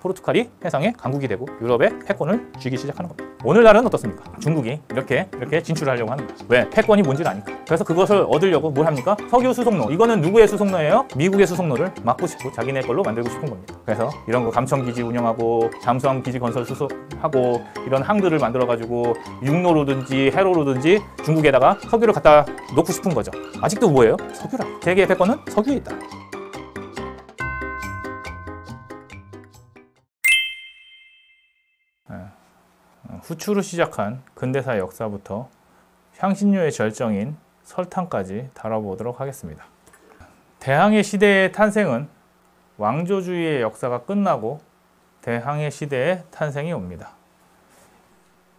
포르투갈이 해상의 강국이 되고 유럽의 패권을 쥐기 시작하는 겁니다. 오늘날은 어떻습니까? 중국이 이렇게 진출하려고 하는 거죠. 왜? 패권이 뭔지를 아니까. 그래서 그것을 얻으려고 뭘 합니까? 석유 수송로. 이거는 누구의 수송로예요? 미국의 수송로를 막고 싶고 자기네 걸로 만들고 싶은 겁니다. 그래서 이런 거 감천기지 운영하고 잠수함 기지 건설 수송하고 이런 항들을 만들어가지고 육로로든지 해로로든지 중국에다가 석유를 갖다 놓고 싶은 거죠. 아직도 뭐예요? 석유라. 세계의 패권은 석유에 있다. 후추로 시작한 근대사 역사부터 향신료의 절정인 설탕까지 다뤄보도록 하겠습니다. 대항해 시대의 탄생은 왕조주의의 역사가 끝나고 대항해 시대의 탄생이 옵니다.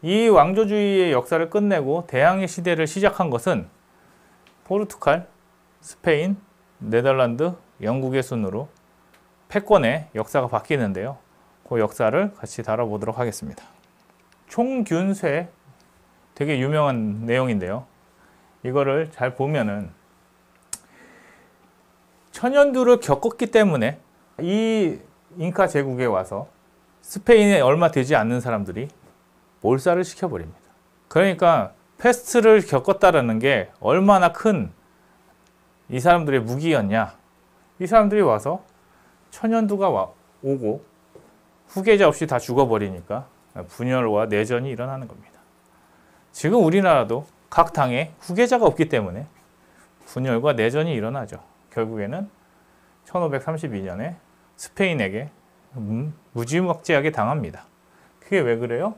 이 왕조주의의 역사를 끝내고 대항해 시대를 시작한 것은 포르투갈, 스페인, 네덜란드, 영국의 순으로 패권의 역사가 바뀌는데요. 그 역사를 같이 다뤄보도록 하겠습니다. 총균쇠, 되게 유명한 내용인데요. 이거를 잘 보면은 천연두를 겪었기 때문에 이 잉카 제국에 와서 스페인에 얼마 되지 않는 사람들이 몰살을 시켜버립니다. 그러니까 패스트를 겪었다라는 게 얼마나 큰 이 사람들의 무기였냐. 이 사람들이 와서 천연두가 오고 후계자 없이 다 죽어버리니까 분열과 내전이 일어나는 겁니다. 지금 우리나라도 각 당에 후계자가 없기 때문에 분열과 내전이 일어나죠. 결국에는 1532년에 스페인에게 무지막지하게 당합니다. 그게 왜 그래요?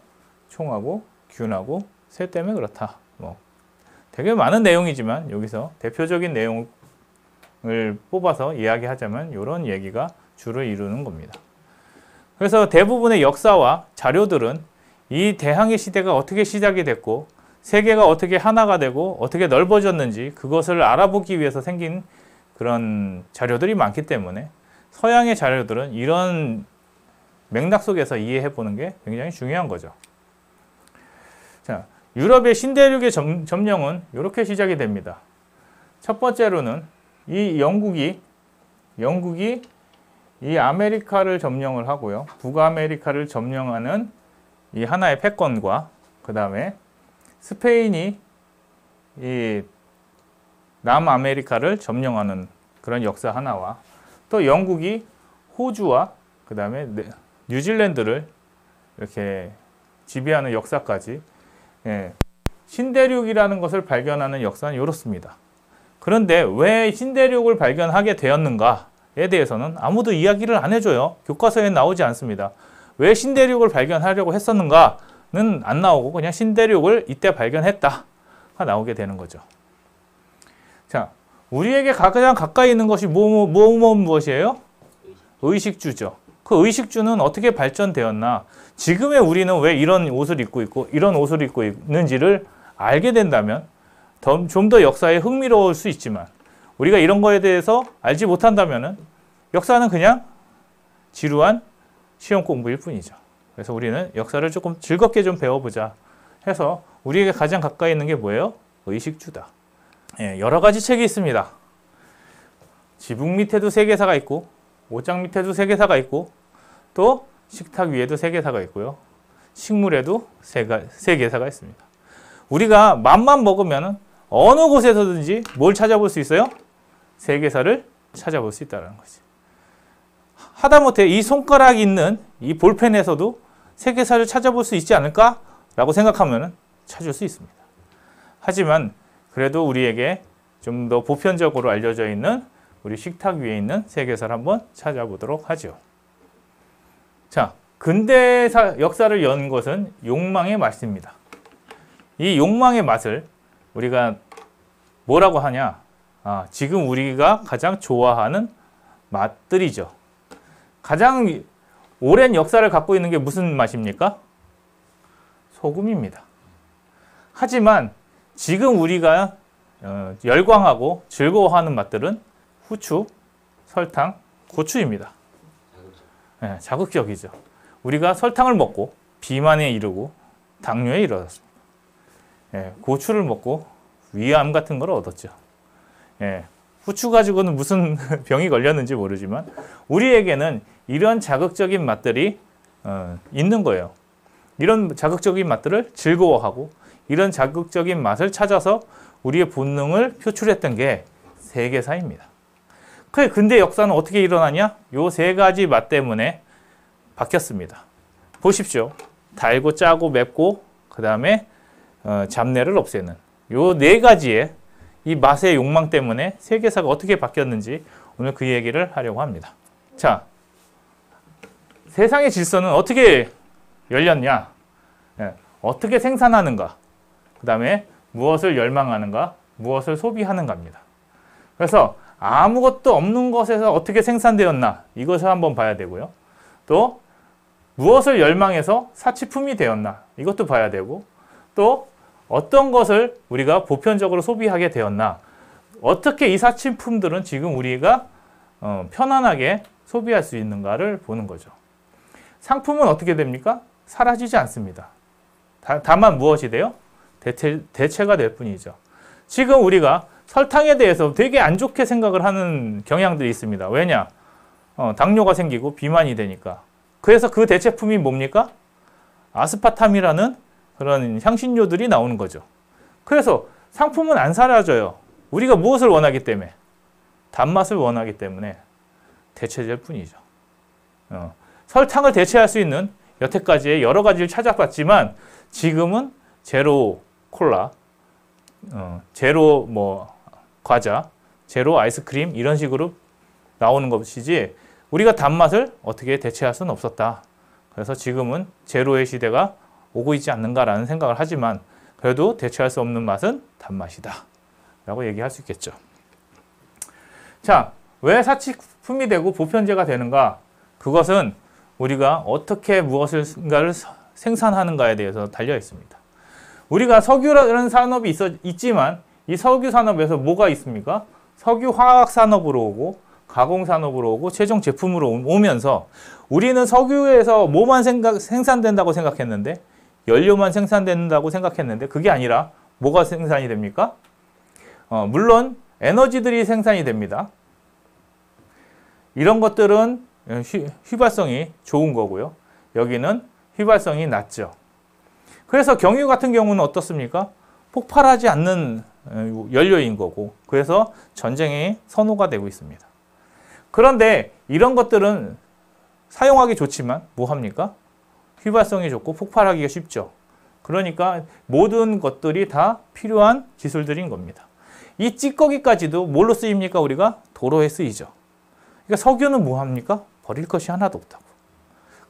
총하고 균하고 새 때문에 그렇다. 되게 많은 내용이지만 여기서 대표적인 내용을 뽑아서 이야기하자면 이런 얘기가 주를 이루는 겁니다. 그래서 대부분의 역사와 자료들은 이 대항해 시대가 어떻게 시작이 됐고 세계가 어떻게 하나가 되고 어떻게 넓어졌는지 그것을 알아보기 위해서 생긴 그런 자료들이 많기 때문에 서양의 자료들은 이런 맥락 속에서 이해해 보는 게 굉장히 중요한 거죠. 자, 유럽의 신대륙의 점령은 이렇게 시작이 됩니다. 첫 번째로는 이 영국이 이 아메리카를 점령을 하고요. 북아메리카를 점령하는 이 하나의 패권과 그 다음에 스페인이 이 남아메리카를 점령하는 그런 역사 하나와 또 영국이 호주와 그 다음에 뉴질랜드를 이렇게 지배하는 역사까지 신대륙이라는 것을 발견하는 역사는 이렇습니다. 그런데 왜 신대륙을 발견하게 되었는가에 대해서는 아무도 이야기를 안 해줘요. 교과서에 나오지 않습니다. 왜 신대륙을 발견하려고 했었는가는 안 나오고 그냥 신대륙을 이때 발견했다가 나오게 되는 거죠. 자, 우리에게 가장 가까이 있는 것이 무엇이에요? 의식주죠. 그 의식주는 어떻게 발전되었나? 지금의 우리는 왜 이런 옷을 입고 있고 이런 옷을 입고 있는지를 알게 된다면 좀 더 역사에 흥미로울 수 있지만 우리가 이런 거에 대해서 알지 못한다면 역사는 그냥 지루한 시험 공부일 뿐이죠. 그래서 우리는 역사를 조금 즐겁게 좀 배워보자 해서 우리에게 가장 가까이 있는 게 뭐예요? 의식주다. 여러 가지 책이 있습니다. 지붕 밑에도 세계사가 있고 옷장 밑에도 세계사가 있고 또 식탁 위에도 세계사가 있고요. 식물에도 세계사가 있습니다. 우리가 맘만 먹으면 어느 곳에서든지 뭘 찾아볼 수 있어요? 세계사를 찾아볼 수 있다는 거지. 하다못해 이 손가락 있는 이 볼펜에서도 세계사를 찾아볼 수 있지 않을까라고 생각하면 찾을 수 있습니다. 하지만 그래도 우리에게 좀 더 보편적으로 알려져 있는 우리 식탁 위에 있는 세계사를 한번 찾아보도록 하죠. 자, 근대사 역사를 연 것은 욕망의 맛입니다. 이 욕망의 맛을 우리가 뭐라고 하냐? 지금 우리가 가장 좋아하는 맛들이죠. 가장 오랜 역사를 갖고 있는 게 무슨 맛입니까? 소금입니다. 하지만 지금 우리가 열광하고 즐거워하는 맛들은 후추, 설탕, 고추입니다. 자극적이죠. 우리가 설탕을 먹고 비만에 이르고 당뇨에 이르렀습니다. 고추를 먹고 위암 같은 걸 얻었죠. 후추 가지고는 무슨 병이 걸렸는지 모르지만 우리에게는 이런 자극적인 맛들이 있는 거예요. 이런 자극적인 맛들을 즐거워하고 이런 자극적인 맛을 찾아서 우리의 본능을 표출했던 게 세계사입니다. 근데 역사는 어떻게 일어나냐? 요 세 가지 맛 때문에 바뀌었습니다. 보십시오. 달고 짜고 맵고 그 다음에 잡내를 없애는 요 네 가지의 이 맛의 욕망 때문에 세계사가 어떻게 바뀌었는지 오늘 그 얘기를 하려고 합니다. 자, 세상의 질서는 어떻게 열렸냐? 어떻게 생산하는가? 그 다음에 무엇을 열망하는가? 무엇을 소비하는가입니다. 그래서 아무것도 없는 것에서 어떻게 생산되었나? 이것을 한번 봐야 되고요. 또 무엇을 열망해서 사치품이 되었나? 이것도 봐야 되고 또 어떤 것을 우리가 보편적으로 소비하게 되었나? 어떻게 이 사치품들은 지금 우리가 편안하게 소비할 수 있는가를 보는 거죠. 상품은 어떻게 됩니까? 사라지지 않습니다. 다만 무엇이 돼요? 대체가 될 뿐이죠. 지금 우리가 설탕에 대해서 되게 안 좋게 생각을 하는 경향들이 있습니다. 왜냐? 당뇨가 생기고 비만이 되니까. 그래서 그 대체품이 뭡니까? 아스파탐이라는 그런 향신료들이 나오는 거죠. 그래서 상품은 안 사라져요. 우리가 무엇을 원하기 때문에? 단맛을 원하기 때문에 대체될 뿐이죠. 설탕을 대체할 수 있는 여태까지의 여러 가지를 찾아봤지만 지금은 제로 콜라, 제로 과자, 제로 아이스크림 이런 식으로 나오는 것이지 우리가 단맛을 어떻게 대체할 수는 없었다. 그래서 지금은 제로의 시대가 오고 있지 않는가라는 생각을 하지만 그래도 대체할 수 없는 맛은 단맛이다 라고 얘기할 수 있겠죠. 자, 왜 사치품이 되고 보편제가 되는가? 그것은 우리가 어떻게 무엇인가를 생산하는가에 대해서 달려 있습니다. 우리가 석유라는 산업이 있지만 이 석유 산업에서 뭐가 있습니까? 석유 화학 산업으로 오고 가공 산업으로 오고 최종 제품으로 오면서 우리는 석유에서 뭐만 생산된다고 생각했는데 연료만 생산된다고 생각했는데 그게 아니라 뭐가 생산이 됩니까? 물론 에너지들이 생산이 됩니다. 이런 것들은 휘발성이 좋은 거고요. 여기는 휘발성이 낮죠. 그래서 경유 같은 경우는 어떻습니까? 폭발하지 않는 연료인 거고 그래서 전쟁의 선호가 되고 있습니다. 그런데 이런 것들은 사용하기 좋지만 뭐 합니까? 휘발성이 좋고 폭발하기가 쉽죠. 그러니까 모든 것들이 다 필요한 기술들인 겁니다. 이 찌꺼기까지도 뭘로 쓰입니까? 우리가 도로에 쓰이죠. 그러니까 석유는 뭐 합니까? 버릴 것이 하나도 없다고.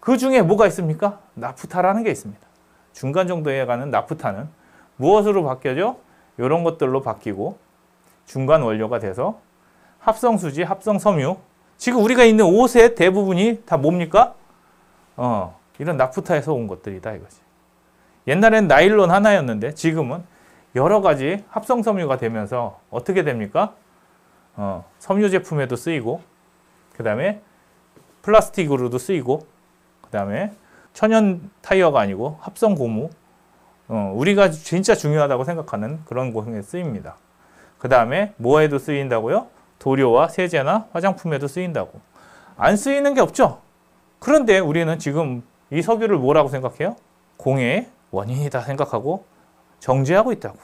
그 중에 뭐가 있습니까? 나프타라는 게 있습니다. 중간 정도에 가는 나프타는 무엇으로 바뀌어져? 이런 것들로 바뀌고 중간 원료가 돼서 합성수지, 합성섬유. 지금 우리가 입는 옷의 대부분이 다 뭡니까? 이런 나프타에서 온 것들이다 이거지. 옛날엔 나일론 하나였는데 지금은 여러 가지 합성섬유가 되면서 어떻게 됩니까? 섬유 제품에도 쓰이고 그 다음에 플라스틱으로도 쓰이고 그 다음에 천연 타이어가 아니고 합성 고무 우리가 진짜 중요하다고 생각하는 그런 곳에 쓰입니다. 그 다음에 뭐에도 쓰인다고요? 도료와 세제나 화장품에도 쓰인다고. 안 쓰이는 게 없죠. 그런데 우리는 지금 이 석유를 뭐라고 생각해요? 공해의 원인이다 생각하고 정제하고 있다고.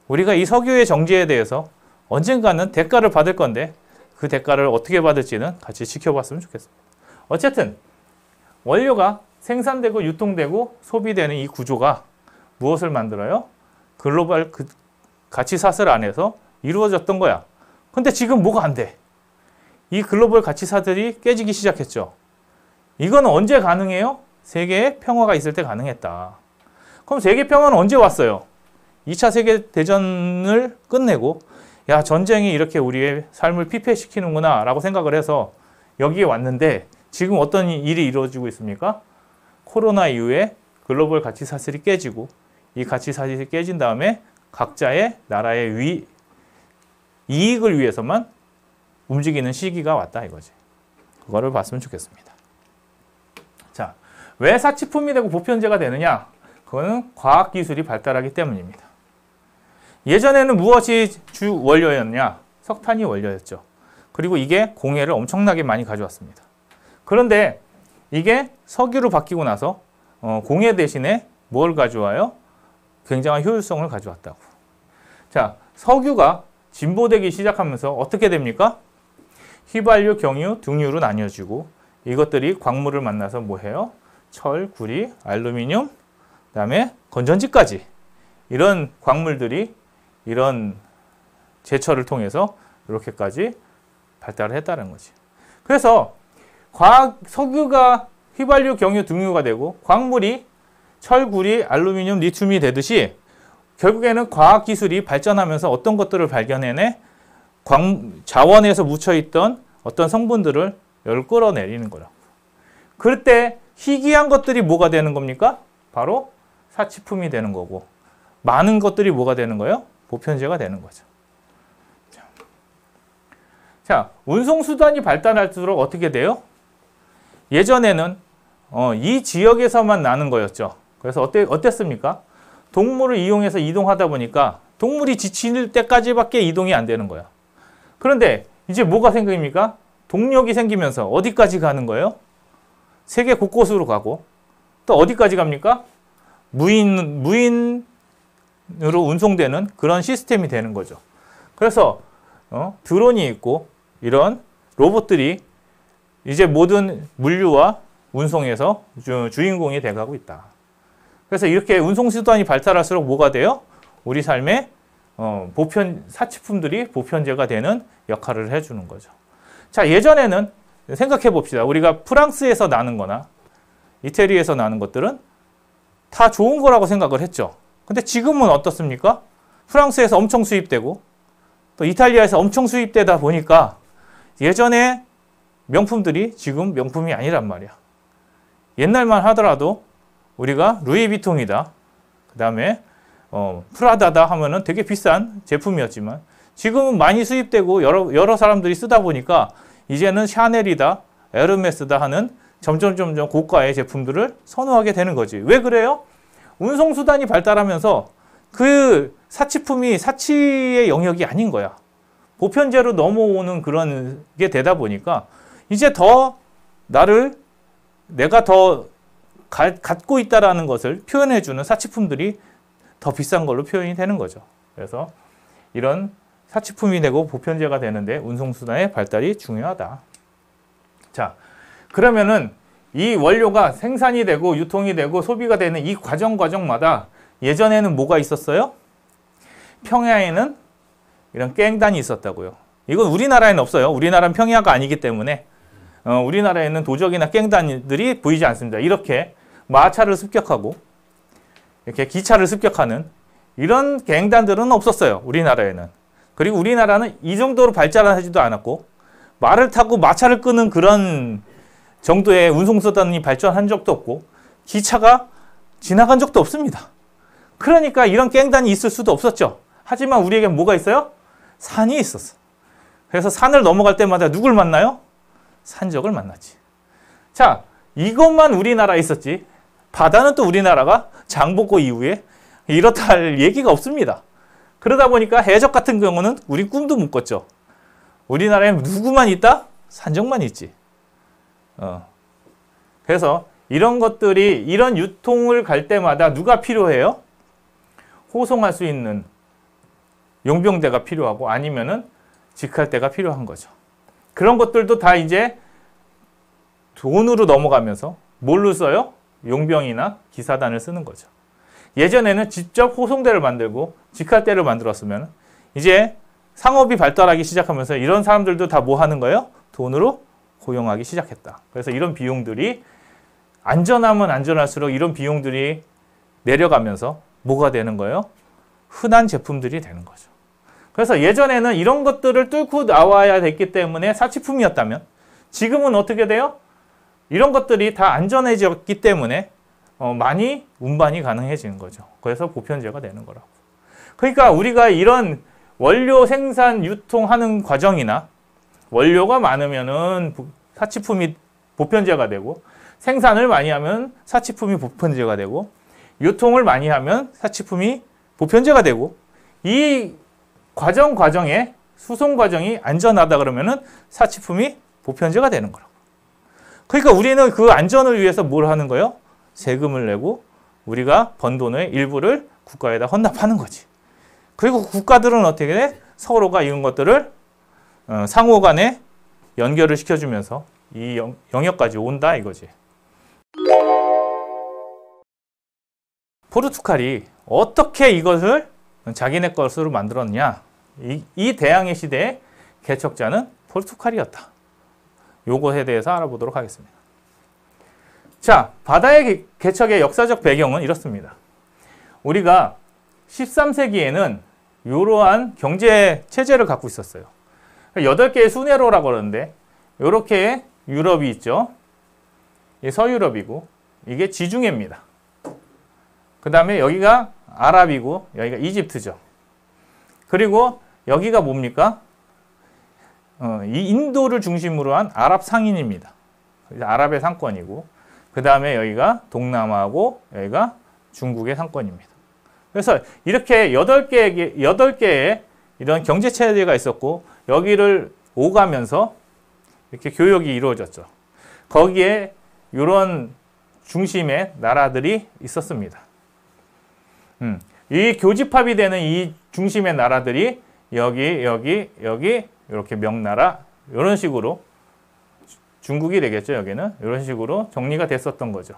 우리가 이 석유의 정제에 대해서 언젠가는 대가를 받을 건데 그 대가를 어떻게 받을지는 같이 지켜봤으면 좋겠습니다. 어쨌든 원료가 생산되고 유통되고 소비되는 이 구조가 무엇을 만들어요? 글로벌 가치사슬 안에서 이루어졌던 거야. 근데 지금 뭐가 안 돼? 이 글로벌 가치사들이 깨지기 시작했죠. 이거는 언제 가능해요? 세계에 평화가 있을 때 가능했다. 그럼 세계 평화는 언제 왔어요? 2차 세계대전을 끝내고 야, 전쟁이 이렇게 우리의 삶을 피폐시키는구나 라고 생각을 해서 여기에 왔는데 지금 어떤 일이 이루어지고 있습니까? 코로나 이후에 글로벌 가치사슬이 깨지고 이 가치사슬이 깨진 다음에 각자의 나라의 이익을 위해서만 움직이는 시기가 왔다 이거지. 그거를 봤으면 좋겠습니다. 자, 왜 사치품이 되고 보편제가 되느냐? 그거는 과학기술이 발달하기 때문입니다. 예전에는 무엇이 주 원료였냐? 석탄이 원료였죠. 그리고 이게 공해를 엄청나게 많이 가져왔습니다. 그런데 이게 석유로 바뀌고 나서 공해 대신에 뭘 가져와요? 굉장한 효율성을 가져왔다고. 자, 석유가 진보되기 시작하면서 어떻게 됩니까? 휘발유, 경유, 등유로 나뉘어지고 이것들이 광물을 만나서 뭐 해요? 철, 구리, 알루미늄, 그다음에 건전지까지 이런 광물들이 이런 제철을 통해서 이렇게까지 발달을 했다는 거지. 그래서 석유가 휘발유, 경유, 등유가 되고 광물이 철, 구리, 알루미늄, 리튬이 되듯이 결국에는 과학기술이 발전하면서 어떤 것들을 발견해내? 자원에서 묻혀있던 어떤 성분들을 열을 끌어내리는 거라고. 그럴 때 희귀한 것들이 뭐가 되는 겁니까? 바로 사치품이 되는 거고 많은 것들이 뭐가 되는 거예요? 보편제가 되는 거죠. 자, 운송수단이 발달할수록 어떻게 돼요? 예전에는 이 지역에서만 나는 거였죠. 그래서 어땠습니까? 동물을 이용해서 이동하다 보니까 동물이 지칠 때까지밖에 이동이 안 되는 거야. 그런데 이제 뭐가 생깁니까? 동력이 생기면서 어디까지 가는 거예요? 세계 곳곳으로 가고 또 어디까지 갑니까? 무인으로 운송되는 그런 시스템이 되는 거죠. 그래서 드론이 있고 이런 로봇들이 이제 모든 물류와 운송에서 주인공이 돼가고 있다. 그래서 이렇게 운송수단이 발달할수록 뭐가 돼요? 우리 삶에 사치품들이 보편제가 되는 역할을 해주는 거죠. 자, 예전에는 생각해 봅시다. 우리가 프랑스에서 나는 거나 이태리에서 나는 것들은 다 좋은 거라고 생각을 했죠. 근데 지금은 어떻습니까? 프랑스에서 엄청 수입되고 또 이탈리아에서 엄청 수입되다 보니까 예전에 명품들이 지금 명품이 아니란 말이야. 옛날만 하더라도 우리가 루이비통이다, 그 다음에 프라다다 하면은 되게 비싼 제품이었지만 지금은 많이 수입되고 여러 사람들이 쓰다 보니까 이제는 샤넬이다, 에르메스다 하는 점점 고가의 제품들을 선호하게 되는 거지. 왜 그래요? 운송수단이 발달하면서 그 사치품이 사치의 영역이 아닌 거야. 보편제로 넘어오는 그런 게 되다 보니까 이제 더 내가 더 갖고 있다라는 것을 표현해주는 사치품들이 더 비싼 걸로 표현이 되는 거죠. 그래서 이런 사치품이 되고 보편제가 되는데 운송수단의 발달이 중요하다. 자, 그러면은 이 원료가 생산이 되고 유통이 되고 소비가 되는 이 과정마다 예전에는 뭐가 있었어요? 평야에는 이런 깽단이 있었다고요. 이건 우리나라에는 없어요. 우리나라는 평야가 아니기 때문에 우리나라에는 도적이나 깽단들이 보이지 않습니다. 이렇게 마차를 습격하고 이렇게 기차를 습격하는 이런 갱단들은 없었어요. 우리나라에는. 그리고 우리나라는 이 정도로 발달하지도 않았고 말을 타고 마차를 끄는 그런 정도의 운송수단이 발전한 적도 없고 기차가 지나간 적도 없습니다. 그러니까 이런 깽단이 있을 수도 없었죠. 하지만 우리에게 뭐가 있어요? 산이 있었어. 그래서 산을 넘어갈 때마다 누굴 만나요? 산적을 만났지. 자, 이것만 우리나라에 있었지 바다는 또 우리나라가 장보고 이후에 이렇다 할 얘기가 없습니다. 그러다 보니까 해적 같은 경우는 우리 꿈도 못 꿨죠. 우리나라에 누구만 있다? 산적만 있지. 그래서 이런 것들이 이런 유통을 갈 때마다 누가 필요해요? 호송할 수 있는 용병대가 필요하고 아니면은 직할대가 필요한 거죠. 그런 것들도 다 이제 돈으로 넘어가면서 뭘로 써요? 용병이나 기사단을 쓰는 거죠. 예전에는 직접 호송대를 만들고 직할대를 만들었으면 이제 상업이 발달하기 시작하면서 이런 사람들도 다 뭐 하는 거예요? 돈으로 고용하기 시작했다. 그래서 이런 비용들이 안전하면 안전할수록 이런 비용들이 내려가면서 뭐가 되는 거예요? 흔한 제품들이 되는 거죠. 그래서 예전에는 이런 것들을 뚫고 나와야 됐기 때문에 사치품이었다면 지금은 어떻게 돼요? 이런 것들이 다 안전해졌기 때문에 많이 운반이 가능해지는 거죠. 그래서 보편제가 되는 거라고. 그러니까 우리가 이런 원료 생산, 유통하는 과정이나 원료가 많으면은 사치품이 보편제가 되고 생산을 많이 하면 사치품이 보편제가 되고 유통을 많이 하면 사치품이 보편제가 되고 이 과정에 수송 과정이 안전하다 그러면은 사치품이 보편제가 되는 거라고. 그러니까 우리는 그 안전을 위해서 뭘 하는 거예요? 세금을 내고 우리가 번 돈의 일부를 국가에다 헌납하는 거지. 그리고 국가들은 어떻게 돼? 서로가 이런 것들을 상호 간에 연결을 시켜주면서 이 영역까지 온다 이거지. 포르투갈이 어떻게 이것을 자기네 것으로 만들었냐? 이 대항해 시대의 개척자는 포르투갈이었다. 요것에 대해서 알아보도록 하겠습니다. 자, 바다의 개척의 역사적 배경은 이렇습니다. 우리가 13세기에는 이러한 경제 체제를 갖고 있었어요. 8개의 순회로라고 그러는데 이렇게 유럽이 있죠. 이게 서유럽이고 이게 지중해입니다. 그 다음에 여기가 아랍이고 여기가 이집트죠. 그리고 여기가 뭡니까? 이 인도를 중심으로 한 아랍 상인입니다. 아랍의 상권이고 그 다음에 여기가 동남아고 여기가 중국의 상권입니다. 그래서 이렇게 8개의 이런 경제체제가 있었고 여기를 오가면서 이렇게 교역이 이루어졌죠. 거기에 이런 중심의 나라들이 있었습니다. 이 교집합이 되는 이 중심의 나라들이 여기 이렇게 명나라 이런 식으로 중국이 되겠죠. 여기는 이런 식으로 정리가 됐었던 거죠.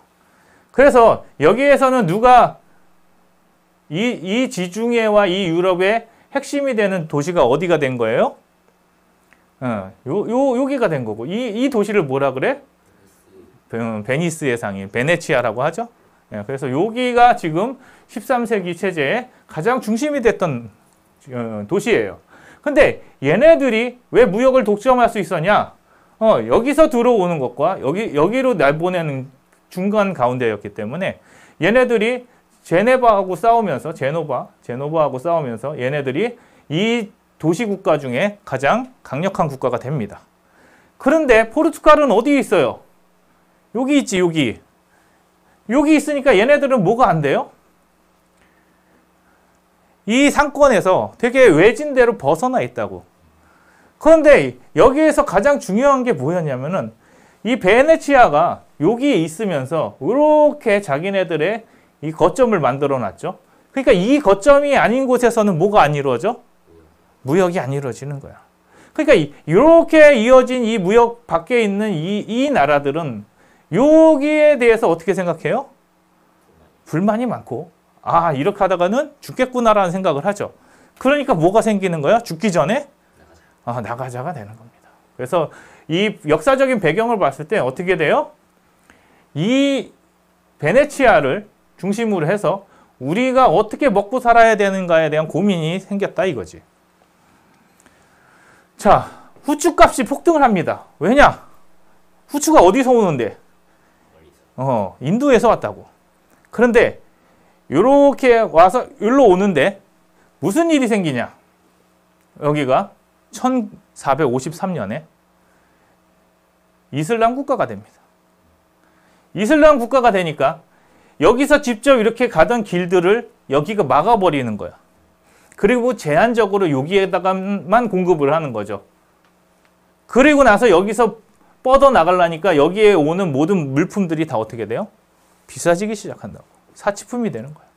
그래서 여기에서는 누가 이 지중해와 이 유럽의 핵심이 되는 도시가 어디가 된 거예요? 여기가 된 거고 이 도시를 뭐라 그래? 베니스의 상인, 베네치아라고 하죠. 그래서 여기가 지금 13세기 체제의 가장 중심이 됐던 도시예요. 근데 얘네들이 왜 무역을 독점할 수 있었냐? 여기서 들어오는 것과 여기로 내보내는 중간 가운데였기 때문에 얘네들이 제네바하고 싸우면서 제노바하고 싸우면서 얘네들이 이 도시 국가 중에 가장 강력한 국가가 됩니다. 그런데 포르투갈은 어디에 있어요? 여기 있지, 여기. 여기 있으니까 얘네들은 뭐가 안 돼요? 이 상권에서 되게 외진대로 벗어나 있다고. 그런데 여기에서 가장 중요한 게 뭐였냐면은 이 베네치아가 여기에 있으면서 이렇게 자기네들의 이 거점을 만들어 놨죠. 그러니까 이 거점이 아닌 곳에서는 뭐가 안 이루어져? 무역이 안 이루어지는 거야. 그러니까 이렇게 이어진 이 무역 밖에 있는 이 나라들은 여기에 대해서 어떻게 생각해요? 불만이 많고 이렇게 하다가는 죽겠구나라는 생각을 하죠. 그러니까 뭐가 생기는 거야? 죽기 전에 나가자가 되는 겁니다. 그래서 이 역사적인 배경을 봤을 때 어떻게 돼요? 이 베네치아를 중심으로 해서 우리가 어떻게 먹고 살아야 되는가에 대한 고민이 생겼다 이거지. 자, 후추 값이 폭등을 합니다. 왜냐? 후추가 어디서 오는데? 인도에서 왔다고. 그런데 이렇게 와서 여기로 오는데 무슨 일이 생기냐? 여기가 1453년에 이슬람 국가가 됩니다. 이슬람 국가가 되니까 여기서 직접 이렇게 가던 길들을 여기가 막아버리는 거야. 그리고 제한적으로 여기에다가만 공급을 하는 거죠. 그리고 나서 여기서 뻗어나가려니까 여기에 오는 모든 물품들이 다 어떻게 돼요? 비싸지기 시작한다고. 사치품이 되는 거야.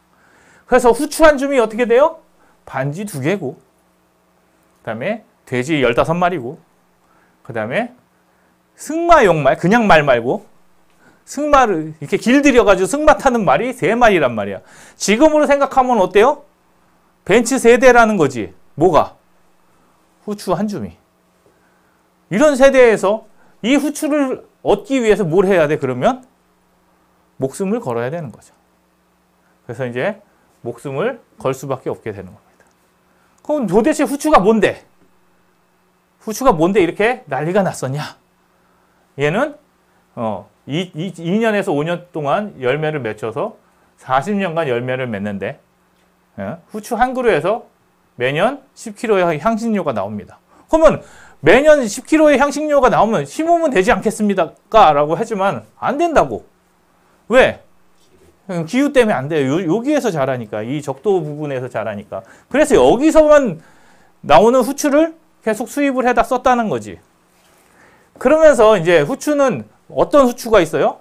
그래서 후추 한 줌이 어떻게 돼요? 반지 2개고 그 다음에 돼지 15마리고 그 다음에 승마 용말, 그냥 말 말고 승마를 이렇게 길들여가지고 승마 타는 말이 3마리란 말이야. 지금으로 생각하면 어때요? 벤츠 3대라는 거지. 뭐가? 후추 한 줌이. 이런 세대에서 이 후추를 얻기 위해서 뭘 해야 돼? 그러면 목숨을 걸어야 되는 거죠. 그래서 이제 목숨을 걸 수밖에 없게 되는 겁니다. 그럼 도대체 후추가 뭔데? 후추가 뭔데 이렇게 난리가 났었냐? 얘는 2년에서 5년 동안 열매를 맺혀서 40년간 열매를 맺는데 후추 한 그루에서 매년 10kg의 향신료가 나옵니다. 그러면 매년 10kg의 향신료가 나오면 심으면 되지 않겠습니까? 라고 하지만 안 된다고. 왜? 기후 때문에 안 돼요. 여기에서 자라니까. 이 적도 부분에서 자라니까. 그래서 여기서만 나오는 후추를 계속 수입을 해다 썼다는 거지. 그러면서 이제 후추는 어떤 후추가 있어요?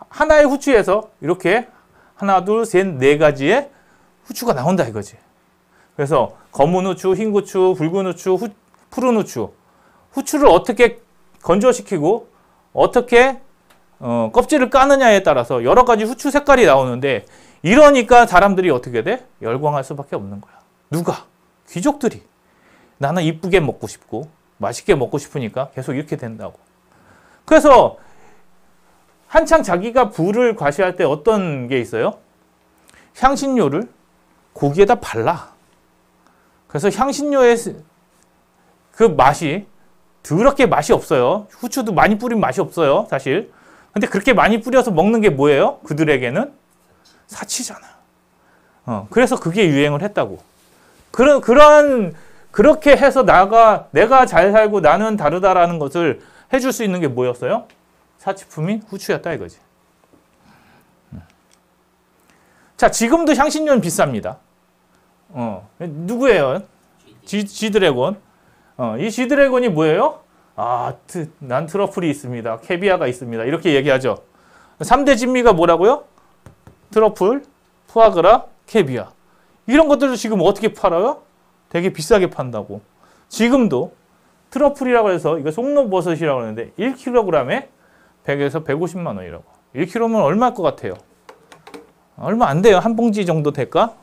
하나의 후추에서 이렇게 하나, 둘, 셋, 네 가지의 후추가 나온다 이거지. 그래서 검은 후추, 흰 후추, 붉은 후추, 푸른 후추. 후추를 어떻게 건조시키고 어떻게 껍질을 까느냐에 따라서 여러 가지 후추 색깔이 나오는데, 이러니까 사람들이 어떻게 돼? 열광할 수밖에 없는 거야. 누가? 귀족들이. 나는 이쁘게 먹고 싶고 맛있게 먹고 싶으니까 계속 이렇게 된다고. 그래서 한창 자기가 부를 과시할 때 어떤 게 있어요? 향신료를 고기에다 발라. 그래서 향신료의 그 맛이 더럽게 맛이 없어요. 후추도 많이 뿌리면 맛이 없어요, 사실. 근데 그렇게 많이 뿌려서 먹는 게 뭐예요? 그들에게는 사치잖아요. 그래서 그게 유행을 했다고. 그렇게 해서 내가 잘 살고 나는 다르다라는 것을 해줄 수 있는 게 뭐였어요? 사치품인 후추였다 이거지. 자, 지금도 향신료는 비쌉니다. 누구예요? G드래곤. 이 G드래곤이 뭐예요? 난 트러플이 있습니다. 캐비아가 있습니다. 이렇게 얘기하죠. 3대 진미가 뭐라고요? 트러플, 푸아그라, 캐비아. 이런 것들을 지금 어떻게 팔아요? 되게 비싸게 판다고. 지금도 트러플이라고 해서, 이거 송로버섯이라고 하는데 1kg에 100에서 150만 원이라고. 1kg면 얼마일 것 같아요? 얼마 안 돼요. 한 봉지 정도 될까?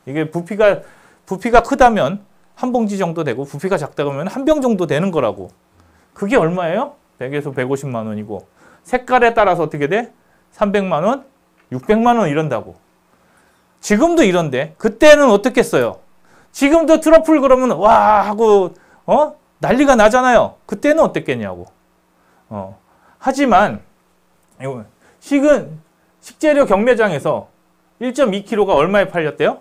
이게 부피가 크다면 한 봉지 정도 되고, 부피가 작다 그러면 한 병 정도 되는 거라고. 그게 얼마예요? 100에서 150만 원이고, 색깔에 따라서 어떻게 돼? 300만 원, 600만 원 이런다고. 지금도 이런데, 그때는 어떻겠어요? 지금도 트러플 그러면 와 하고 난리가 나잖아요. 그때는 어땠겠냐고. 하지만 식재료 경매장에서 1.2kg가 얼마에 팔렸대요?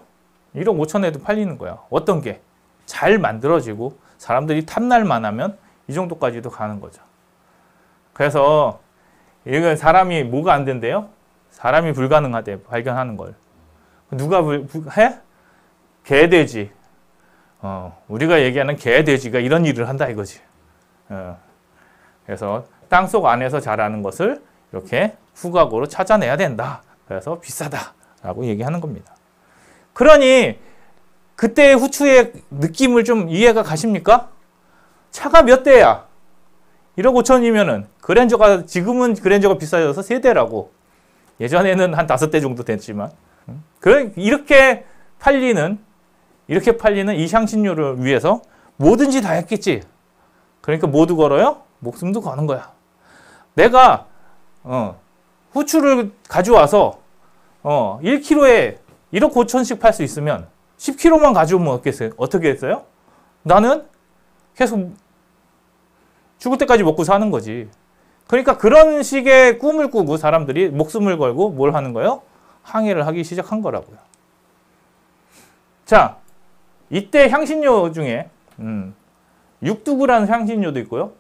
1억 5천에도 팔리는 거야. 어떤 게? 잘 만들어지고 사람들이 탐날만 하면 이 정도까지도 가는 거죠. 그래서 이건 사람이 뭐가 안 된대요? 사람이 불가능하대, 발견하는 걸. 누가 해? 개돼지. 우리가 얘기하는 개돼지가 이런 일을 한다 이거지. 그래서 땅속 안에서 자라는 것을 이렇게 후각으로 찾아내야 된다. 그래서 비싸다라고 얘기하는 겁니다. 그러니 그때의 후추의 느낌을 좀 이해가 가십니까? 차가 몇 대야? 1억 5천이면은 그랜저가, 지금은 그랜저가 비싸져서 3대라고. 예전에는 한 5대 정도 됐지만. 이렇게 팔리는 이 향신료를 위해서 뭐든지 다 했겠지. 그러니까 뭐도 걸어요? 목숨도 거는 거야. 내가 후추를 가져와서 1kg에 1억 5천씩 팔 수 있으면 10kg만 가져오면 어떻게 했어요? 나는 계속 죽을 때까지 먹고 사는 거지. 그러니까 그런 식의 꿈을 꾸고 사람들이 목숨을 걸고 뭘 하는 거예요? 항해를 하기 시작한 거라고요. 자, 이때 향신료 중에 육두구라는 향신료도 있고요.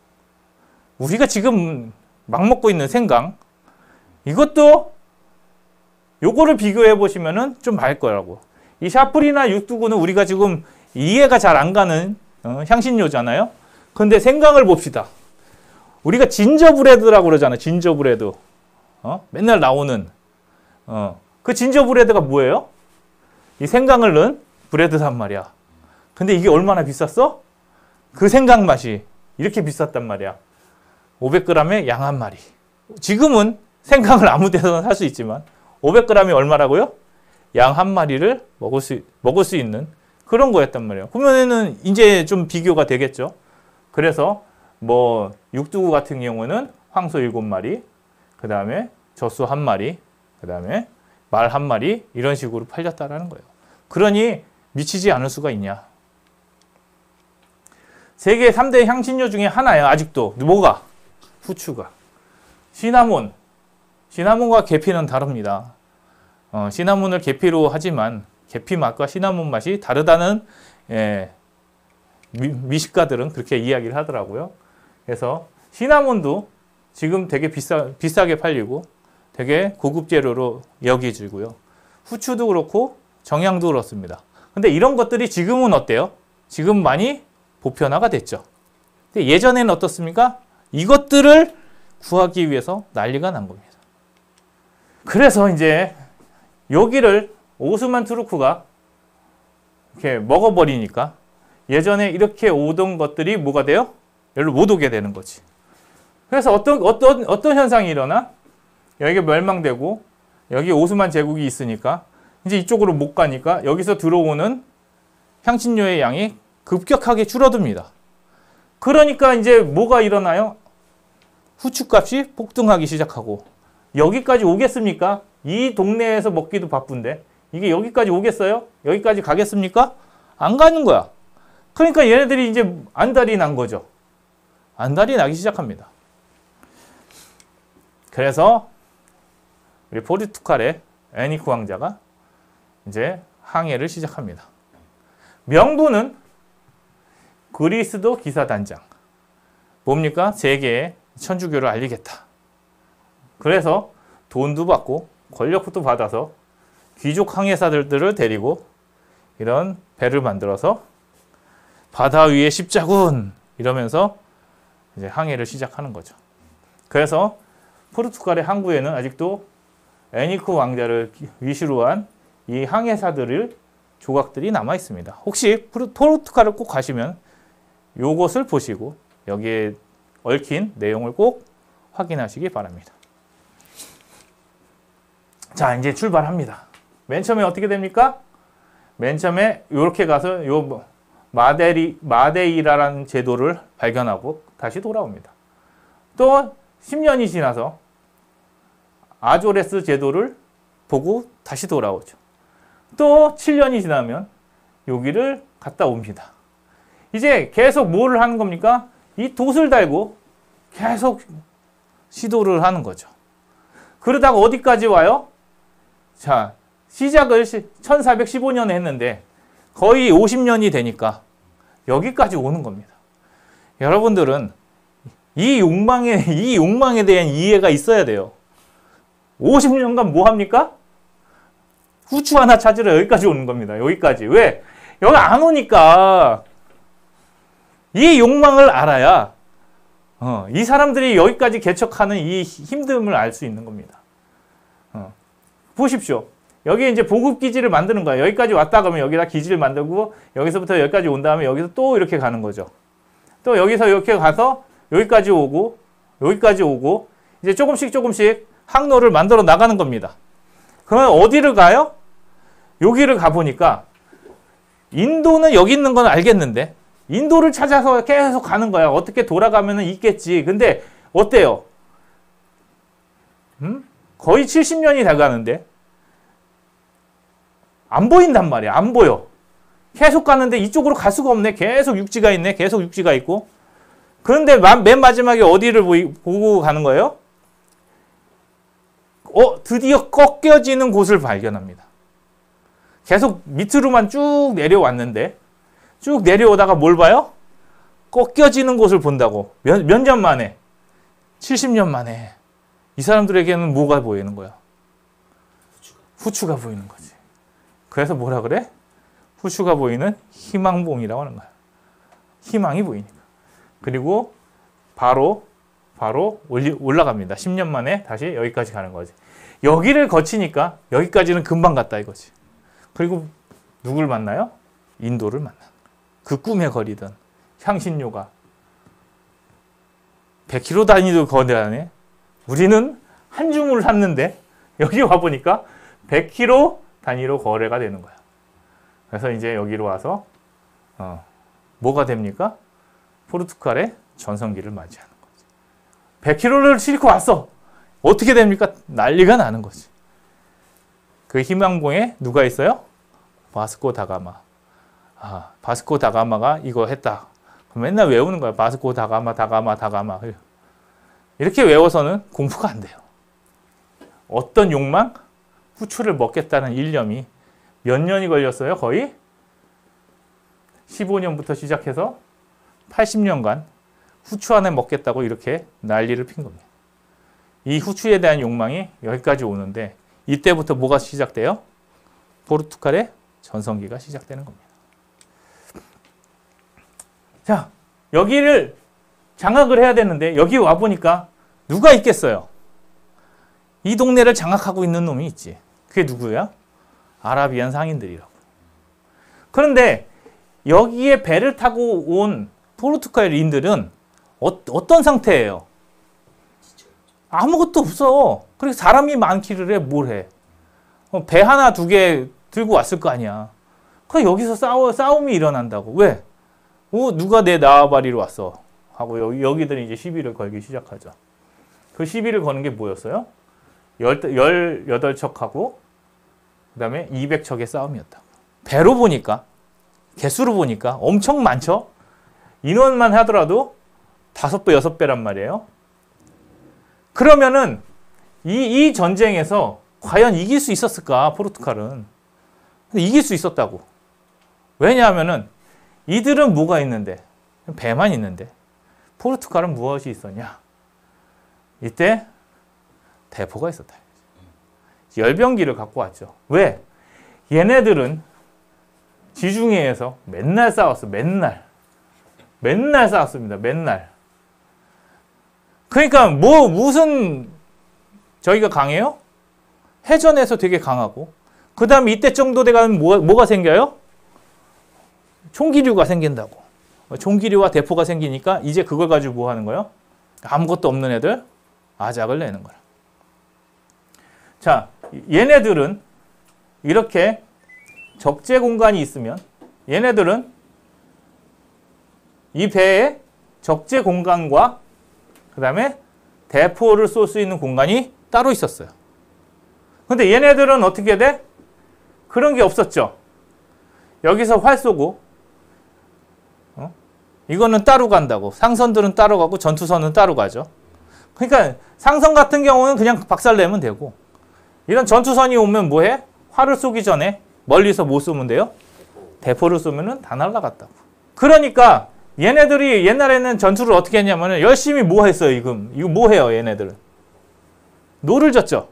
우리가 지금 막 먹고 있는 생강, 이것도 요거를 비교해 보시면은 좀 알 거라고. 이 샤프리나 육두구는 우리가 지금 이해가 잘 안 가는 향신료잖아요. 근데 생강을 봅시다. 우리가 진저브레드라고 그러잖아요. 진저브레드. 맨날 나오는 그 진저브레드가 뭐예요? 이 생강을 넣은 브레드란 말이야. 근데 이게 얼마나 비쌌어? 그 생강 맛이 이렇게 비쌌단 말이야. 500g에 양 한 마리. 지금은 생강을 아무 데서나 살 수 있지만 500g이 얼마라고요? 양 한 마리를 먹을 수 있는 그런 거였단 말이에요. 그러면은 이제 좀 비교가 되겠죠. 그래서 뭐 육두구 같은 경우는 황소 7마리, 그 다음에 젖소 1마리, 그 다음에 말 1마리 이런 식으로 팔렸다라는 거예요. 그러니 미치지 않을 수가 있냐. 세계 3대 향신료 중에 하나예요. 아직도. 뭐가? 후추가. 시나몬과 계피는 다릅니다. 시나몬을 계피로 하지만 계피 맛과 시나몬 맛이 다르다는 미식가들은 그렇게 이야기를 하더라고요. 그래서 시나몬도 지금 되게 비싸게 팔리고 되게 고급 재료로 여겨지고요. 후추도 그렇고 정향도 그렇습니다. 근데 이런 것들이 지금은 어때요? 지금 많이 보편화가 됐죠. 근데 예전에는 어떻습니까? 이것들을 구하기 위해서 난리가 난 겁니다. 그래서 이제 여기를 오스만 투르크가 이렇게 먹어버리니까 예전에 이렇게 오던 것들이 뭐가 돼요? 여기로 못 오게 되는 거지. 그래서 어떤 현상이 일어나? 여기가 멸망되고 여기 오스만 제국이 있으니까 이제 이쪽으로 못 가니까 여기서 들어오는 향신료의 양이 급격하게 줄어듭니다. 그러니까 이제 뭐가 일어나요? 후추값이 폭등하기 시작하고 여기까지 오겠습니까? 이 동네에서 먹기도 바쁜데 이게 여기까지 오겠어요? 여기까지 가겠습니까? 안 가는 거야. 그러니까 얘네들이 이제 안달이 난 거죠. 안달이 나기 시작합니다. 그래서 우리 포르투갈의 에니크 왕자가 이제 항해를 시작합니다. 명분은 그리스도 기사단장. 뭡니까? 세계에 천주교를 알리겠다. 그래서 돈도 받고 권력도 받아서 귀족 항해사들을 데리고 이런 배를 만들어서 바다 위에 십자군 이러면서 이제 항해를 시작하는 거죠. 그래서 포르투갈의 항구에는 아직도 에니크 왕자를 위시로 한 이 항해사들을 조각들이 남아 있습니다. 혹시 포르투갈을 꼭 가시면 요것을 보시고 여기에 얽힌 내용을 꼭 확인하시기 바랍니다. 자, 이제 출발합니다. 맨 처음에 어떻게 됩니까? 맨 처음에 이렇게 가서 요 마데이라라는 제도를 발견하고 다시 돌아옵니다. 또 10년이 지나서 아조레스 제도를 보고 다시 돌아오죠. 또 7년이 지나면 여기를 갔다 옵니다. 이제 계속 뭐를 하는 겁니까? 이 돛을 달고 계속 시도를 하는 거죠. 그러다가 어디까지 와요? 자, 시작을 1415년에 했는데 거의 50년이 되니까 여기까지 오는 겁니다. 여러분들은 이 욕망에 대한 이해가 있어야 돼요. 50년간 뭐 합니까? 후추 하나 찾으러 여기까지 오는 겁니다. 여기까지. 왜? 여기 안 오니까 이 욕망을 알아야 이 사람들이 여기까지 개척하는 이 힘듦을 알 수 있는 겁니다. 보십시오. 여기 이제 보급기지를 만드는 거예요. 여기까지 왔다 가면 여기다 기지를 만들고 여기서부터 여기까지 온 다음에 여기서 또 이렇게 가는 거죠. 또 여기서 이렇게 가서 여기까지 오고 여기까지 오고 이제 조금씩 항로를 만들어 나가는 겁니다. 그러면 어디를 가요? 여기를 가보니까 인도는 여기 있는 건 알겠는데 인도를 찾아서 계속 가는 거야. 어떻게 돌아가면 있겠지. 근데 어때요? 거의 70년이 다 가는데 안 보인단 말이야. 안 보여. 계속 가는데 이쪽으로 갈 수가 없네. 계속 육지가 있네. 계속 육지가 있고. 그런데 맨 마지막에 어디를 보고 가는 거예요? 드디어 꺾여지는 곳을 발견합니다. 계속 밑으로만 쭉 내려왔는데 쭉 내려오다가 뭘 봐요? 꺾여지는 곳을 본다고. 몇 년 만에? 70년 만에. 이 사람들에게는 뭐가 보이는 거야? 후추가 보이는 거지. 그래서 뭐라 그래? 후추가 보이는 희망봉이라고 하는 거야. 희망이 보이니까. 그리고 바로 올라갑니다. 10년 만에 다시 여기까지 가는 거지. 여기를 거치니까 여기까지는 금방 갔다 이거지. 그리고 누굴 만나요? 인도를 만나. 그 꿈에 거리던 향신료가 100km 단위도 거대하네. 우리는 한 주문을 샀는데 여기 와보니까 100km 단위로 거래가 되는 거야. 그래서 이제 여기로 와서 뭐가 됩니까? 포르투갈의 전성기를 맞이하는 거지. 100km를 싣고 왔어. 어떻게 됩니까? 난리가 나는 거지. 그 희망봉에 누가 있어요? 바스코 다가마. 바스코 다가마가 이거 했다. 맨날 외우는 거야. 바스코 다가마. 이렇게 외워서는 공부가 안 돼요. 어떤 욕망? 후추를 먹겠다는 일념이 몇 년이 걸렸어요? 거의 15년부터 시작해서 80년간 후추 안에 먹겠다고 이렇게 난리를 핀 겁니다. 이 후추에 대한 욕망이 여기까지 오는데 이때부터 뭐가 시작돼요? 포르투갈의 전성기가 시작되는 겁니다. 자, 여기를 장악을 해야 되는데 여기 와보니까 누가 있겠어요? 이 동네를 장악하고 있는 놈이 있지. 그게 누구야? 아라비안 상인들이라고. 그런데 여기에 배를 타고 온 포르투갈인들은 어떤 상태예요? 아무것도 없어. 그래서 사람이 많기를 해, 뭘 해. 배 하나 두 개 들고 왔을 거 아니야. 그 여기서 싸움이 일어난다고. 왜? 누가 내 나와바리로 왔어. 하고 여기들이 이제 시비를 걸기 시작하죠. 그 시비를 거는 게 뭐였어요? 18척하고 그 다음에 200척의 싸움이었다. 배로 보니까, 개수로 보니까 엄청 많죠? 인원만 하더라도 5배, 6배란 말이에요. 그러면은 이 전쟁에서 과연 이길 수 있었을까, 포르투갈은? 이길 수 있었다고. 왜냐하면은 이들은 뭐가 있는데? 배만 있는데. 포르투갈은 무엇이 있었냐? 이때 대포가 있었다. 열병기를 갖고 왔죠. 왜? 얘네들은 지중해에서 맨날 싸웠어. 맨날 싸웠습니다. 맨날. 그러니까 무슨 저희가 강해요? 해전에서 되게 강하고, 그 다음에 이때 정도 돼가면 뭐가 생겨요? 총기류가 생긴다고. 총기류와 대포가 생기니까 이제 그걸 가지고 뭐 하는 거예요? 아무것도 없는 애들 아작을 내는 거야. 자, 얘네들은 이렇게 적재 공간이 있으면 얘네들은 이 배에 적재 공간과 그 다음에 대포를 쏠 수 있는 공간이 따로 있었어요. 근데 얘네들은 어떻게 돼? 그런 게 없었죠. 여기서 활 쏘고, 이거는 따로 간다고. 상선들은 따로 가고 전투선은 따로 가죠. 그러니까 상선 같은 경우는 그냥 박살내면 되고, 이런 전투선이 오면 뭐해? 활을 쏘기 전에 멀리서 뭐 쏘면 돼요? 대포를 쏘면은 다 날아갔다고. 그러니까 얘네들이 옛날에는 전투를 어떻게 했냐면은 열심히 뭐 했어요, 이거 뭐 해요, 얘네들은? 노를 젓죠.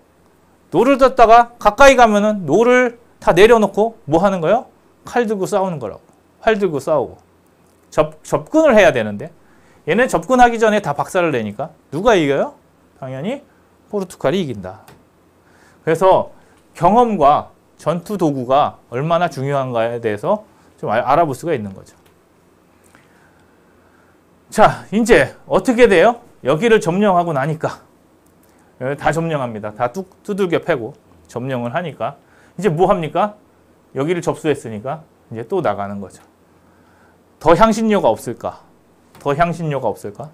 노를 젓다가 가까이 가면은 노를 다 내려놓고 뭐 하는 거예요? 칼 들고 싸우는 거라고. 활 들고 싸우고. 접근을 해야 되는데 얘는 접근하기 전에 다 박살을 내니까 누가 이겨요? 당연히 포르투갈이 이긴다. 그래서 경험과 전투 도구가 얼마나 중요한가에 대해서 좀 알아볼 수가 있는 거죠. 자, 이제 어떻게 돼요? 여기를 점령하고 나니까 다 점령합니다. 다 두들겨 패고 점령을 하니까 이제 뭐 합니까? 여기를 접수했으니까 이제 또 나가는 거죠. 더 향신료가 없을까? 더 향신료가 없을까?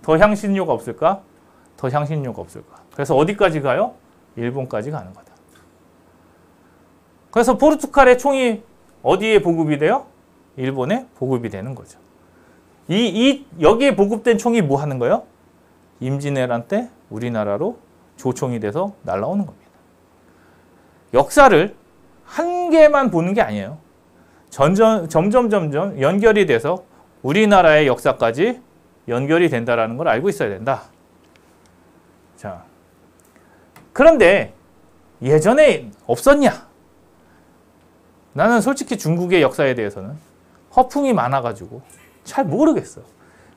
더 향신료가 없을까? 더 향신료가 없을까? 그래서 어디까지 가요? 일본까지 가는 거다. 그래서 포르투갈의 총이 어디에 보급이 돼요? 일본에 보급이 되는 거죠. 여기에 보급된 총이 뭐 하는 거예요? 임진왜란 때 우리나라로 조총이 돼서 날아오는 겁니다. 역사를 한 개만 보는 게 아니에요. 점점 연결이 돼서 우리나라의 역사까지 연결이 된다는 걸 알고 있어야 된다. 자, 그런데 예전에 없었냐? 나는 솔직히 중국의 역사에 대해서는 허풍이 많아가지고 잘 모르겠어.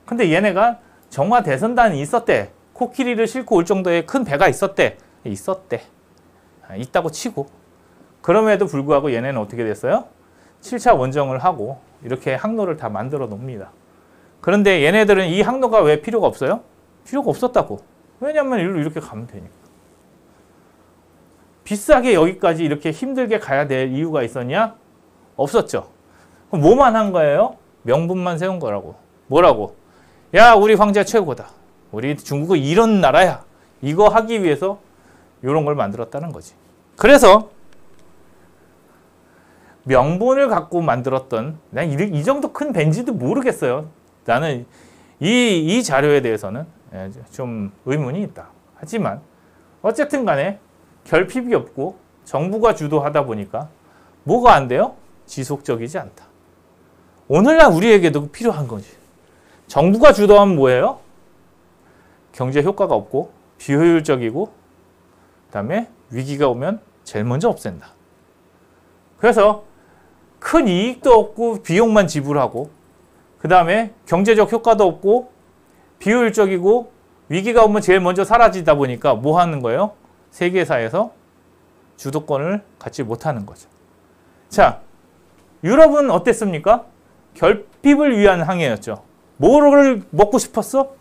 근데 얘네가 정화 대선단이 있었대. 코끼리를 싣고 올 정도의 큰 배가 있었대. 있다고 치고. 그럼에도 불구하고 얘네는 어떻게 됐어요? 7차 원정을 하고 이렇게 항로를 다 만들어 놓습니다. 그런데 얘네들은 이 항로가 왜 필요가 없어요? 필요가 없었다고. 왜냐면 이렇게 가면 되니까. 비싸게 여기까지 이렇게 힘들게 가야 될 이유가 있었냐? 없었죠. 그럼 뭐만 한 거예요? 명분만 세운 거라고. 뭐라고? 야, 우리 황제 최고다. 우리 중국은 이런 나라야. 이거 하기 위해서 이런 걸 만들었다는 거지. 그래서 명분을 갖고 만들었던, 난 이 정도 큰 벤지도 모르겠어요. 나는 이 자료에 대해서는 좀 의문이 있다. 하지만 어쨌든 간에 결핍이 없고 정부가 주도하다 보니까 뭐가 안 돼요? 지속적이지 않다. 오늘날 우리에게도 필요한 거지. 정부가 주도하면 뭐예요? 경제 효과가 없고 비효율적이고 그다음에 위기가 오면 제일 먼저 없앤다. 그래서 큰 이익도 없고 비용만 지불하고 그 다음에 경제적 효과도 없고 비효율적이고 위기가 오면 제일 먼저 사라지다 보니까 뭐 하는 거예요? 세계사에서 주도권을 갖지 못하는 거죠. 자, 유럽은 어땠습니까? 결핍을 위한 항해였죠. 뭐를 먹고 싶었어?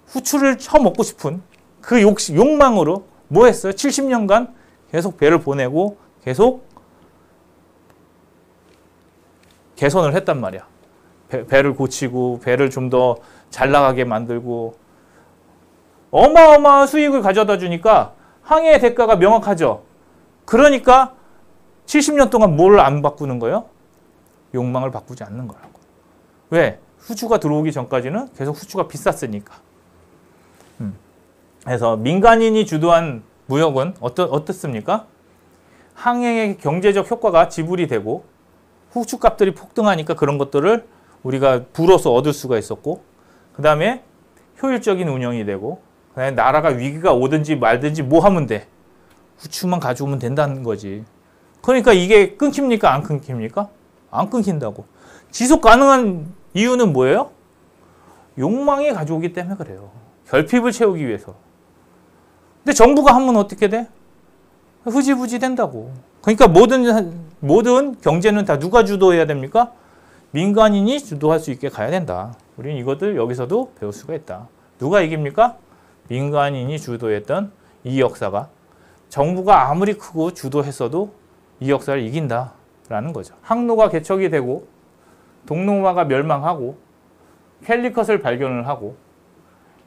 후추를 처먹고 싶은 그 욕망으로 뭐 했어요? 70년간 계속 배를 보내고 계속 개선을 했단 말이야. 배를 고치고 배를 좀 더 잘 나가게 만들고 어마어마한 수익을 가져다 주니까 항해의 대가가 명확하죠. 그러니까 70년 동안 뭘 안 바꾸는 거예요? 욕망을 바꾸지 않는 거라고. 왜? 후추가 들어오기 전까지는 계속 후추가 비쌌으니까. 그래서 민간인이 주도한 무역은 어떻습니까? 항해의 경제적 효과가 지불이 되고 후추값들이 폭등하니까 그런 것들을 우리가 불어서 얻을 수가 있었고 그 다음에 효율적인 운영이 되고 그다음에 나라가 위기가 오든지 말든지 뭐 하면 돼? 후추만 가져오면 된다는 거지. 그러니까 이게 끊깁니까? 안 끊깁니까? 안 끊긴다고. 지속 가능한 이유는 뭐예요? 욕망이 가져오기 때문에 그래요. 결핍을 채우기 위해서. 근데 정부가 하면 어떻게 돼? 흐지부지 된다고. 그러니까 모든 경제는 다 누가 주도해야 됩니까? 민간인이 주도할 수 있게 가야 된다. 우리는 이것들 여기서도 배울 수가 있다. 누가 이깁니까? 민간인이 주도했던 이 역사가 정부가 아무리 크고 주도했어도 이 역사를 이긴다라는 거죠. 항로가 개척이 되고 동로마가 멸망하고 캘리컷을 발견을 하고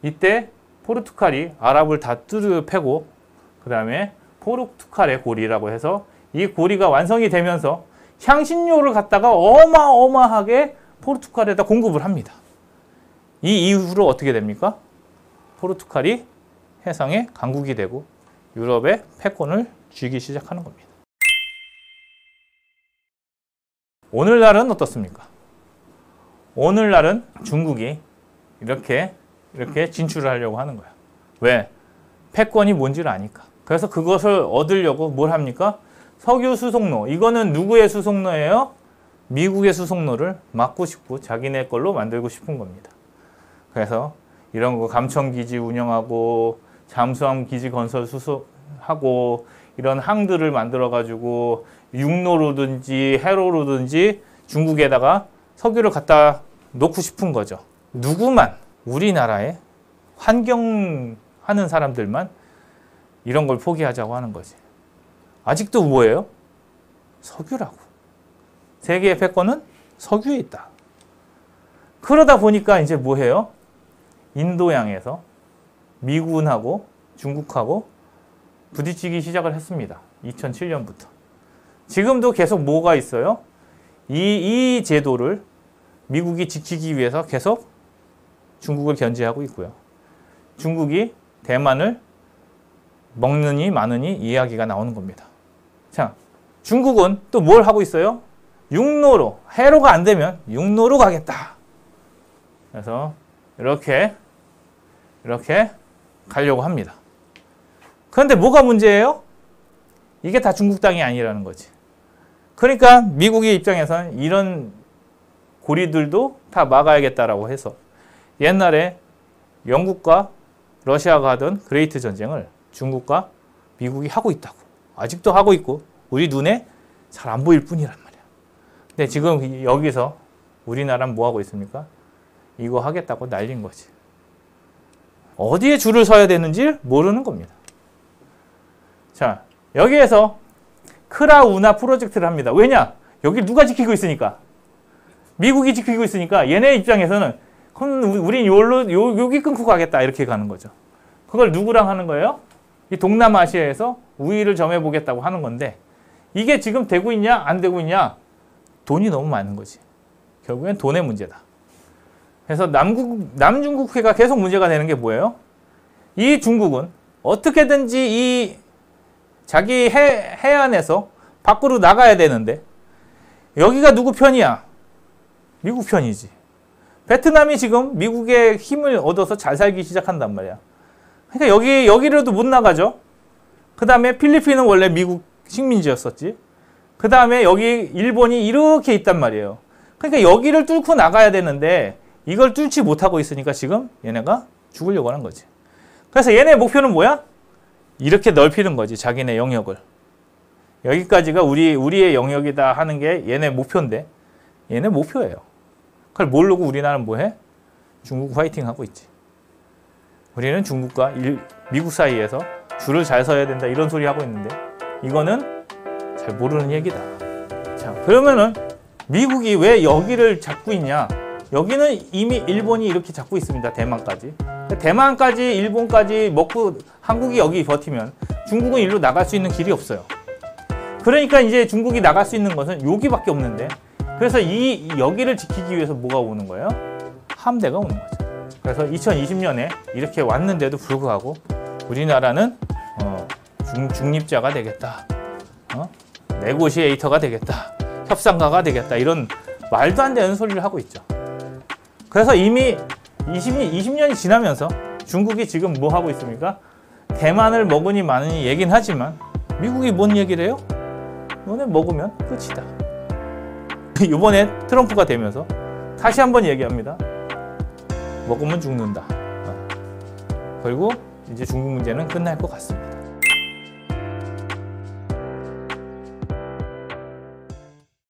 이때 포르투갈이 아랍을 다 뚜르 패고 그 다음에 포르투갈의 고리라고 해서 이 고리가 완성이 되면서 향신료를 갖다가 어마어마하게 포르투갈에다 공급을 합니다. 이 이후로 어떻게 됩니까? 포르투갈이 해상의 강국이 되고 유럽의 패권을 쥐기 시작하는 겁니다. 오늘날은 어떻습니까? 오늘날은 중국이 이렇게 진출을 하려고 하는 거야. 왜? 패권이 뭔지를 아니까. 그래서 그것을 얻으려고 뭘 합니까? 석유 수송로. 이거는 누구의 수송로예요? 미국의 수송로를 막고 싶고 자기네 걸로 만들고 싶은 겁니다. 그래서 이런 거 감청기지 운영하고 잠수함 기지 건설 수송하고 이런 항들을 만들어가지고 육로로든지 해로로든지 중국에다가 석유를 갖다 놓고 싶은 거죠. 누구만 우리나라에 환경하는 사람들만 이런 걸 포기하자고 하는 거지. 아직도 뭐예요? 석유라고. 세계의 패권은 석유에 있다. 그러다 보니까 이제 뭐 해요? 인도양에서 미군하고 중국하고 부딪히기 시작을 했습니다. 2007년부터. 지금도 계속 뭐가 있어요? 이 제도를 미국이 지키기 위해서 계속 중국을 견제하고 있고요. 중국이 대만을 먹느니 마느니 이야기가 나오는 겁니다. 자, 중국은 또 뭘 하고 있어요? 육로로, 해로가 안 되면 육로로 가겠다. 그래서 이렇게 가려고 합니다. 그런데 뭐가 문제예요? 이게 다 중국 땅이 아니라는 거지. 그러니까 미국의 입장에서는 이런 고리들도 다 막아야겠다라고 해서 옛날에 영국과 러시아가 하던 그레이트 전쟁을 중국과 미국이 하고 있다고. 아직도 하고 있고 우리 눈에 잘 안 보일 뿐이란 말이야. 근데 지금 여기서 우리나라는 뭐 하고 있습니까? 이거 하겠다고 날린 거지. 어디에 줄을 서야 되는지 모르는 겁니다. 자, 여기에서 크라우나 프로젝트를 합니다. 왜냐? 여기 누가 지키고 있으니까. 미국이 지키고 있으니까 얘네 입장에서는 그럼 우린 여기 끊고 가겠다 이렇게 가는 거죠. 그걸 누구랑 하는 거예요? 이 동남아시아에서 우위를 점해보겠다고 하는 건데 이게 지금 되고 있냐 안 되고 있냐? 돈이 너무 많은 거지. 결국엔 돈의 문제다. 그래서 남중국해가 계속 문제가 되는 게 뭐예요? 이 중국은 어떻게든지 이 자기 해안에서 밖으로 나가야 되는데 여기가 누구 편이야? 미국 편이지. 베트남이 지금 미국의 힘을 얻어서 잘 살기 시작한단 말이야. 그러니까 여기로도 못 나가죠. 그 다음에 필리핀은 원래 미국 식민지였었지. 그 다음에 여기 일본이 이렇게 있단 말이에요. 그러니까 여기를 뚫고 나가야 되는데 이걸 뚫지 못하고 있으니까 지금 얘네가 죽으려고 하는 거지. 그래서 얘네 목표는 뭐야? 이렇게 넓히는 거지, 자기네 영역을. 여기까지가 우리의 영역이다 하는 게 얘네 목표인데 얘네 목표예요. 그걸 모르고 우리나라는 뭐해? 중국 화이팅 하고 있지. 우리는 중국과 미국 사이에서 줄을 잘 서야 된다 이런 소리 하고 있는데 이거는 잘 모르는 얘기다. 자, 그러면은 미국이 왜 여기를 잡고 있냐? 여기는 이미 일본이 이렇게 잡고 있습니다. 대만까지. 대만까지 일본까지 먹고 한국이 여기 버티면 중국은 일로 나갈 수 있는 길이 없어요. 그러니까 이제 중국이 나갈 수 있는 것은 여기밖에 없는데 그래서 여기를 지키기 위해서 뭐가 오는 거예요? 함대가 오는 거죠. 그래서 2020년에 이렇게 왔는데도 불구하고 우리나라는 중립자가 되겠다. 네고시에이터가 되겠다. 협상가가 되겠다. 이런 말도 안 되는 소리를 하고 있죠. 그래서 이미 20년이 지나면서 중국이 지금 뭐 하고 있습니까? 대만을 먹으니 마느니 얘긴 하지만 미국이 뭔 얘기를 해요? 너네 먹으면 끝이다. 이번에 트럼프가 되면서 다시 한번 얘기합니다. 먹으면 죽는다. 그리고 이제 중국 문제는 끝날 것 같습니다.